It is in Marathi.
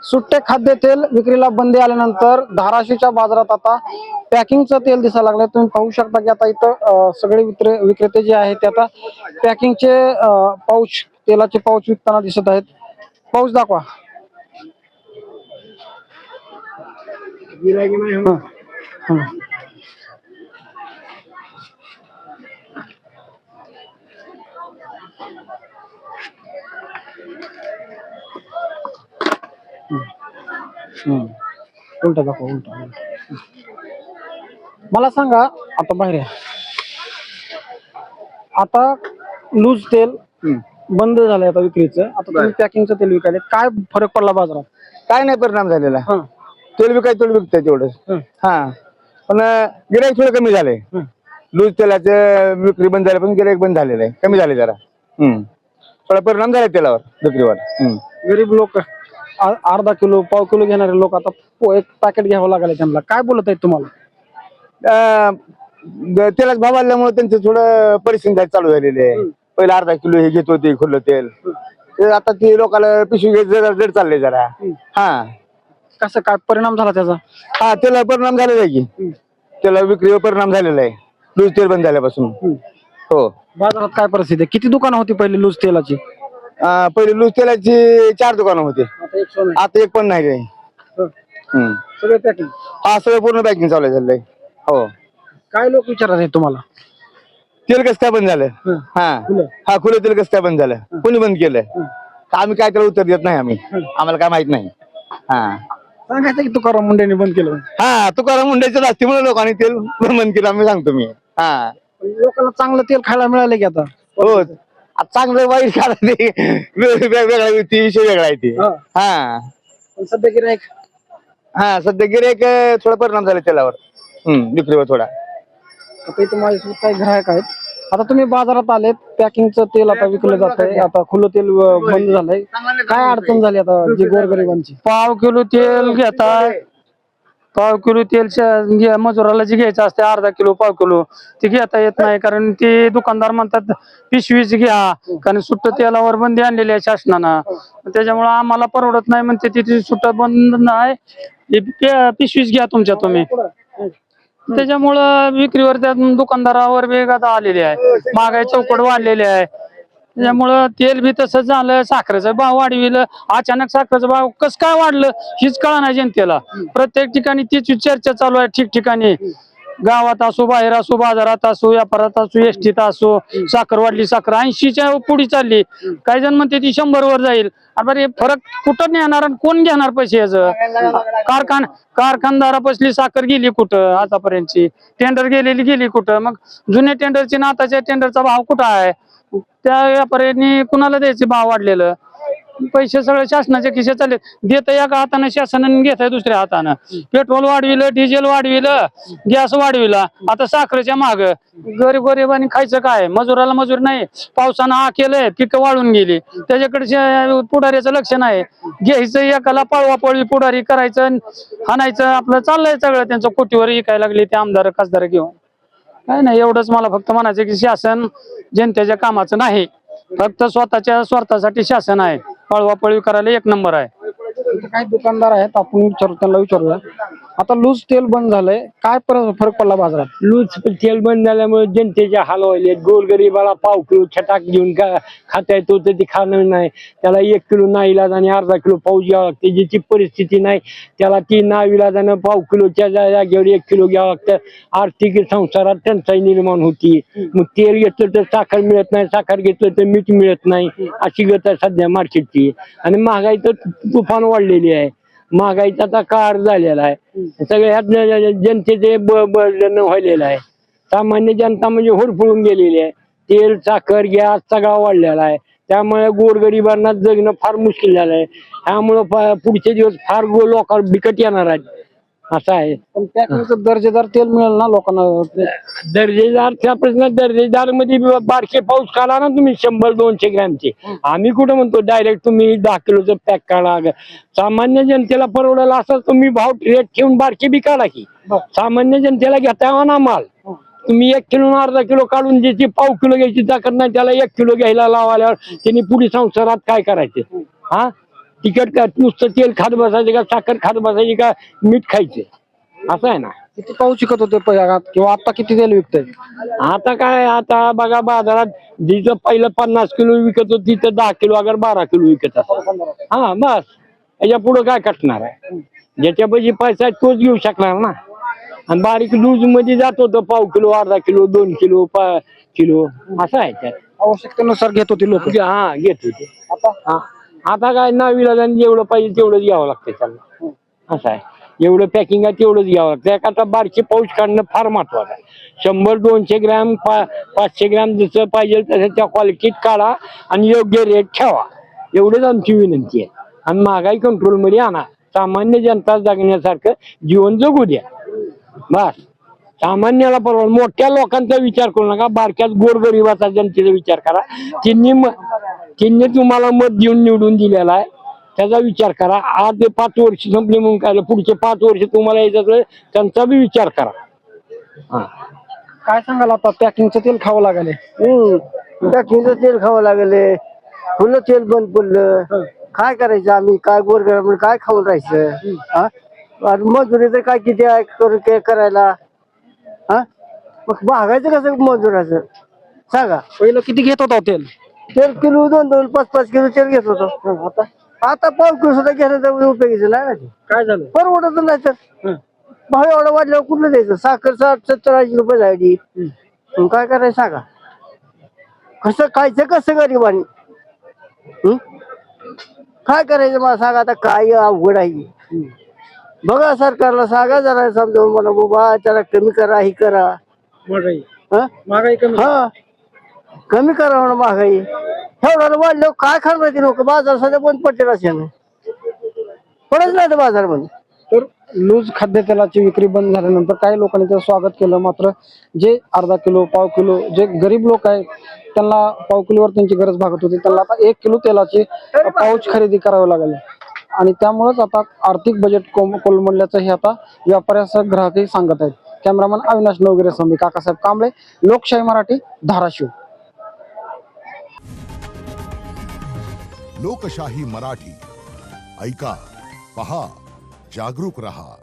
सुट्टे खाद्य तेल विक्रीला बंदी आल्यानंतर धाराशिवच्या बाजारात आता पॅकिंगचं तेल दिसायला लागलंय। तुम्ही पाहू शकता की आता इथं सगळे विक्रेते जे आहेत ते आता पॅकिंगचे पाऊच, तेलाचे पाऊच विकताना दिसत आहेत। पाऊच दाखवा। उलटा दाखवा, उलटा। मला सांगा, आता बाहेर आहे, आता लूज तेल बंद झालंय आता विक्रीचं, आता तुम्ही पॅकिंगचं तेल विकायले, काय फरक पडला बाजारात? काय नाही परिणाम झालेला। तेल विकाय तेल विकतंय तेवढंच। हा, पण गिराईक थोडं कमी झालंय। लूज तेलाचं विक्री बंद झाली, पण गिराईक बंद झालेलं आहे, कमी झाले जरा। थोडा परिणाम झाला तेलावर, विक्रीवर। गरीब लोक अर्धा किलो, पाव किलो घेणारे लोक आता एक पॅकेट घ्यावं लागले त्यांना, काय बोलत आहेत तुम्हाला? तेलाच भाव वाढल्यामुळे त्यांचं थोडं परिस्थिती चालू झालेली आहे। पहिला अर्धा किलो हे घेत होते खुलं तेल, आता ते लोकांना पिशवी घ्यायचं जड चाललंय जरा। हा, कसं काय परिणाम झाला त्याचा? हा, तेला परिणाम झालेला आहे की, त्याला विक्रीवर परिणाम झालेला आहे लूज तेल बंद झाल्यापासून। हो, बाजारात काय परिस्थिती आहे? किती दुकानं होती पहिले लूज तेलाची? पहिले लूज तेलाची 4 दुकानं होती, आता एक पण नाही। सगळे पॅकिंग? हा, सगळं पूर्ण पॅकिंग चालू झालंय। हो, काय लोक विचारत आहेत तुम्हाला? तेल कसं काय बंद झालं? हा, खुलं तेल कसं काय बंद झालं? कोणी बंद केलं? आम्ही काय त्याला उत्तर देत नाही, आम्हाला काय माहित नाही। हा, सांगायचं की तुकाराम मुंडेंनी बंद केलं? हा, तुकाराम मुंडेच्या जास्तीमुळे लोकांनी तेल बंद केलं, आम्ही सांगतो मी। हा, लोकांना चांगलं तेल खायला मिळालं की आता? हो, चांगलं वाईट खायला वेगळा विषय वेगळा आहे ते। हा, सध्या गिराईक? हा, सध्या गिराईक थोडा परिणाम झाला तेलावर, विक्रीवर थोडा। आता इथे माझ्यासोबत काही ग्राहक आहेत। आता तुम्ही बाजारात आलेत, पॅकिंगचं तेल आता विकलं जातंय, आता खुलं तेल बंद झालंय, काय अडचण झाली आता जी गोरगरिबांची? पाव किलो तेल घेताय, पाव किलो तेल मजुराला जे घ्यायचं असते अर्धा किलो पाव किलो ते घेता येत नाही, कारण ते दुकानदार म्हणतात पिशवीच घ्या, कारण सुट्ट तेलावर बंदी आणलेली आहे शासनानं, त्याच्यामुळे आम्हाला परवडत नाही म्हणते, तिथे सुट्ट बंद नाही, पिशवीच घ्या तुमच्या तुम्ही। त्याच्यामुळं विक्रीवर त्या दुकानदारावर वेग आता आलेली आहे, महागाई चौपट वाढलेली आहे, त्याच्यामुळं तेल बी तसंच झालं। साखरेचा भाव वाढविलं, अचानक साखरेचा भाव कसं काय वाढलं हीच कळा नाही जनतेला। प्रत्येक ठिकाणी तीच चर्चा चालू आहे, ठिकठिकाणी, गावात असो, बाहेर असो, बाजारात असो, व्यापारात असो, एसटीत असो, साखर वाढली, साखर 80च्या पुढे चालली, काही जण म्हणते ती 100 वर जाईल। अरे फरक कुठं नेणार आणि कोण घेणार पैसे याचं? कारखानदारापासली साखर गेली कुठं आतापर्यंतची? टेंडर गेली कुठं? मग जुन्या टेंडरची ना आताच्या टेंडरचा भाव कुठं आहे? त्या व्यापाऱ्यांनी कुणाला द्यायचे भाव वाढलेलं? पैसे सगळे शासनाच्या खिशात चालले, देत एका हाताने शासनाने घेत आहे दुसऱ्या हातानं। पेट्रोल वाढविलं, डिझेल वाढविलं, गॅस वाढविला, आता साखरेच्या माग गरिबांनी खायचं काय? मजुराला मजूर नाही, पावसानं हा केलंय, पिकं वाळून गेली, त्याच्याकडे पुढाऱ्याचं लक्ष नाही, घ्यायचं एकाला पळवापळवी पुढारी करायचं, हाणायचं, आपलं चाललंय सगळं त्यांचं कोटीवर विकायला लागले ते आमदार खासदार घेऊन। काय नाही, एवढंच मला फक्त म्हणायचं की शासन जनतेच्या कामाचं नाही, फक्त स्वतःच्या स्वार्थासाठी शासन आहे, पळवापळवी करायला एक नंबर आहे। काही दुकानदार आहेत, आपण त्यांना विचारूया। आता लूज तेल बंद झालंय, काय फरक पडला बाजारात? लूज तेल बंद झाल्यामुळे जनतेचे हाल व्हायले, गोरगरीबाला पाव किलो छटाक घेऊन खाता येतो तर ते खाणं नाही, त्याला 1 किलो नाईलाज आणि अर्धा किलो पाऊच घ्यावं लागते, ज्याची परिस्थिती नाही त्याला ती नाईलाजानं पाव किलोच्या जागेवर 1 किलो घ्यावं लागतं। आर्थिक संसारात टंचाई निर्माण होती, मग तेल घेतलं तर साखर मिळत नाही, साखर घेतलं तर मीठ मिळत नाही, अशी गत आहे सध्या मार्केटची। आणि महागाई तर तुफान वाढलेली आहे, महागाईचा आता काळ झालेला आहे, सगळ्यात जनतेचे बळजण व्हायलेलं आहे, सामान्य जनता म्हणजे होरपळून गेलेली आहे, तेल साखर गॅस सगळा वाढलेला आहे, त्यामुळे गोरगरिबांना जगणं फार मुश्किल झालं आहे। त्यामुळं पुढचे दिवस फार लोकांना बिकट येणार आहेत, असं आहे। पण पॅकिंगचं दर्जेदार तेल मिळेल ना लोकांना? दर्जेदारच्या प्रश्न, दर्जेदार मध्ये बारके पाऊस काढा ना तुम्ही 100-200 ग्रॅमचे, आम्ही कुठं म्हणतो डायरेक्ट तुम्ही 10 किलोचं पॅक काढा, सामान्य जनतेला परवडेल असं तुम्ही भाव रेट ठेवून बारके बी काढा की, सामान्य जनतेला घेता ना माल। तुम्ही 1 किलो अर्धा किलो काढून ज्याची पाव किलो घ्यायची ताकद नाही त्याला 1 किलो घ्यायला लावाल्यावर त्यांनी पुढे संसारात काय करायचे? हा, तिखट का नुसतं तेल खात बसायचे का साखर खात बसायची का मीठ खायचं असं आहे ना. किती पाऊस शिकत होते किंवा आता किती तेल विकतंय? आता काय आता बघा बाजारात जिथं पहिलं 50 किलो विकत होतं तिथं 10 किलो अगर 12 किलो विकत असत. हा बस याच्या पुढे काय कटणार आहे. ज्याच्यापाशी पैसा आहे तोच घेऊ शकणार ना. आणि बारीक लूज मध्ये जात होतं पाव किलो अर्धा किलो 2 किलो किलो असं आहे त्यात. आवश्यकतेनुसार घेत होती लोक. हा घेत होते. आता काय नावीला जेवढं पाहिजे तेवढंच घ्यावं लागतं त्याला असं आहे. एवढं पॅकिंग आहे तेवढंच घ्यावं लागतं. एखादा बारकी पाऊच काढणं फार महत्वाचं आहे. 100-200 ग्रॅम 500 ग्रॅम जसं पाहिजे तसं त्या क्वालिटीत काढा आणि योग्य रेट ठेवा एवढंच आमची विनंती आहे. आणि महागाई कंट्रोलमध्ये आणा. सामान्य जनता जगण्यासारखं जीवन जगू द्या बस. सामान्याला परवा मोठ्या लोकांचा विचार करू नका. बारक्यात गोरगरिबाचा जनतेचा विचार करा. त्यांनी तुम्हाला मत देऊन निवडून दिलेला आहे त्याचा विचार करा. आज 5 वर्ष संपले म्हणून काय पुढचे 5 वर्ष तुम्हाला यायचं त्यांचा बी विचार करा. काय सांगाल आता पॅकिंगचं तेल खावं लागले? पॅकिंगचं तेल खावं लागले. फुलं तेल बंद पडलं. काय करायचं आम्ही काय गोरगरीब काय खाऊन राहायचं. हा मजुरी तर काय किती आहे करायला. हा मग महागायचं कसं मजुराचं सांगा. पहिलं किती घेत होता तेल? तेल किलो 2-2 5-5 किलो तेल घेत होतो. आता पाव किलो सुद्धा घेण्याचा उपयोगीचं नाही ना. काय झालं? परवडत नाही तर भाव एवढा वाढल्यावर कुठलं द्यायचं. साखर 60-70-80 रुपये जायची. काय करायचं सांगा. कसं खायचं कसं गरिबांनी. काय करायचं मला सांगा. आता काय अवघड आहे. बघा सरकारला सांगा जरा समजावून मला बाबा त्याला कमी करा ही करा. महागाई कमी. हा कमी करा म्हणा महागाई. एवढा वाढल्यावर काय खाणार ते लोक. बाजार सध्या बंद पडतील असे पडत नाही बाजारमध्ये. तर लूज खाद्यतेलाची विक्री बंद झाल्यानंतर काही लोकांनी त्याचं स्वागत केलं. मात्र जे अर्धा किलो पाव किलो जे गरीब लोक आहेत त्यांना पाव किलोवर त्यांची गरज भागत होती. त्यांना आता 1 किलो तेलाची पाऊच खरेदी करावी लागली आणि त्यामुळेच आता आर्थिक बजेट कोलमडल्याचं हे आता व्यापाऱ्यासह ग्राहकही सांगत आहेत. कॅमेरामन अविनाश नवगिरे समी काकासाहेब कांबळे, लोकशाही मराठी, धाराशिव. लोकशाही मराठी ऐका, पहा, जागरूक रहा.